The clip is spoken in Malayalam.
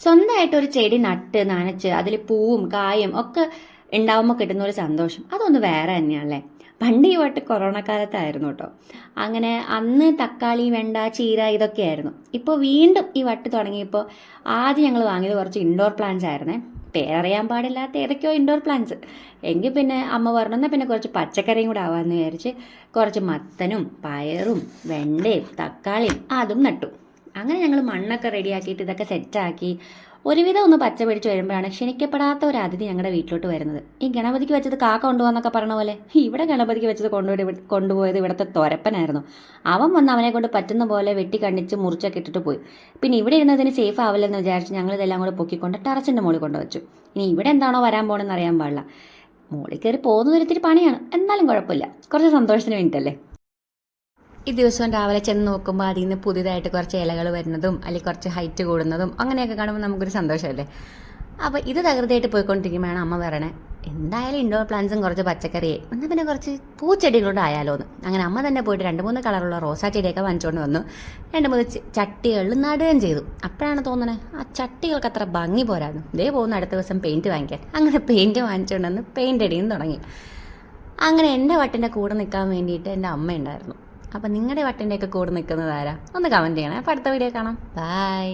സ്വന്തമായിട്ട് ഒരു ചെടി നട്ട് നനച്ച് അതിൽ പൂവും കായും ഒക്കെ ഉണ്ടാവുമ്പോൾ കിട്ടുന്ന ഒരു സന്തോഷം അതൊന്ന് വേറെ തന്നെയാണല്ലേ. പണ്ട് ഈ വട്ട് കൊറോണ കാലത്തായിരുന്നു കേട്ടോ. അങ്ങനെ അന്ന് തക്കാളി വെണ്ട ചീര ഇതൊക്കെയായിരുന്നു. ഇപ്പോൾ വീണ്ടും ഈ വട്ട് തുടങ്ങിയപ്പോൾ ആദ്യം ഞങ്ങൾ വാങ്ങിയത് കുറച്ച് ഇൻഡോർ പ്ലാന്റ്സ് ആയിരുന്നേ. പേരറിയാൻ പാടില്ലാത്ത ഏതൊക്കെയോ ഇൻഡോർ പ്ലാന്റ്സ്. എങ്കിൽ പിന്നെ അമ്മ പറഞ്ഞു എന്നാൽ പിന്നെ കുറച്ച് പച്ചക്കറിയും കൂടെ ആവാമെന്ന് വിചാരിച്ച് കുറച്ച് മത്തനും പയറും വെണ്ടയും തക്കാളിയും അതും നട്ടു. അങ്ങനെ ഞങ്ങൾ മണ്ണൊക്കെ റെഡിയാക്കിയിട്ട് ഇതൊക്കെ സെറ്റാക്കി ഒരുവിധം ഒന്ന് പച്ച പിടിച്ച് വരുമ്പോഴാണ് ക്ഷണിക്കപ്പെടാത്ത ഒരു അതിഥി ഞങ്ങളുടെ വീട്ടിലോട്ട് വരുന്നത്. ഈ ഗണപതിക്ക് വെച്ചത് കാക്ക കൊണ്ടുപോകാന്നൊക്കെ പറഞ്ഞ പോലെ ഇവിടെ ഗണപതിക്ക് വെച്ചത് കൊണ്ടുപോയത് ഇവിടുത്തെ തൊരപ്പനായിരുന്നു. അവൻ വന്ന് അവനെ കൊണ്ട് പറ്റുന്ന പോലെ വെട്ടി കണ്ണിച്ച് മുറിച്ചൊക്കെ ഇട്ടിട്ട് പോയി. പിന്നെ ഇവിടെ ഇരുന്നതിന് സേഫ് ആവില്ലെന്ന് വിചാരിച്ച് ഞങ്ങൾ ഇതെല്ലാം കൂടെ പൊക്കിക്കൊണ്ട് ടെറസിൻ്റെ മുകളിൽ കൊണ്ടുവച്ചു. ഇനി ഇവിടെ എന്താണോ വരാൻ പോകണമെന്ന് അറിയാൻ പാടില്ല. മുകളിൽ കയറി പോകുന്നത് ഒരിത്തിരി പണിയാണ്, എന്നാലും കുഴപ്പമില്ല, കുറച്ച് സന്തോഷത്തിന് വേണ്ടിയിട്ടല്ലേ. ഈ ദിവസം രാവിലെ ചെന്ന് നോക്കുമ്പോൾ അതിൽ നിന്ന് പുതിയതായിട്ട് കുറച്ച് ഇലകൾ വരുന്നതും അല്ലെങ്കിൽ കുറച്ച് ഹൈറ്റ് കൂടുന്നതും അങ്ങനെയൊക്കെ കാണുമ്പോൾ നമുക്കൊരു സന്തോഷമല്ലേ. അപ്പോൾ ഇത് തകൃതിയായിട്ട് പോയിക്കൊണ്ടിരിക്കുമ്പോഴാണ് അമ്മ പറയണേ എന്തായാലും ഇൻഡോർ പ്ലാന്റ്സും കുറച്ച് പച്ചക്കറിയെ എന്നാൽ പിന്നെ കുറച്ച് പൂച്ചെടികളോട് ആയാലോ എന്ന്. അങ്ങനെ അമ്മ തന്നെ പോയിട്ട് 2-3 കളറുള്ള റോസാ ചെടിയൊക്കെ വാങ്ങിച്ചുകൊണ്ട് വന്നു. 2-3 ചട്ടികളിൽ നടുകയും ചെയ്തു. അപ്പോഴാണ് തോന്നണേ ആ ചട്ടികൾക്ക് അത്ര ഭംഗി പോരായിരുന്നു. ഇതേ പോകുന്ന അടുത്ത ദിവസം പെയിൻറ്റ് വാങ്ങിക്കാൻ. അങ്ങനെ പെയിൻറ്റ് വാങ്ങിച്ചുകൊണ്ട് വന്ന് പെയിൻ്റ് അടിയും തുടങ്ങി. അങ്ങനെ എൻ്റെ വട്ടിൻ്റെ കൂടെ നിൽക്കാൻ വേണ്ടിയിട്ട് എൻ്റെ അമ്മ ഉണ്ടായിരുന്നു. അപ്പം നിങ്ങളുടെ വട്ടിൻ്റെയൊക്കെ കൂടെ നിൽക്കുന്നത് ആരാ? ഒന്ന് കമൻറ്റ് ചെയ്യണേ. അപ്പോൾ അടുത്ത വീഡിയോ കാണാം. ബൈ.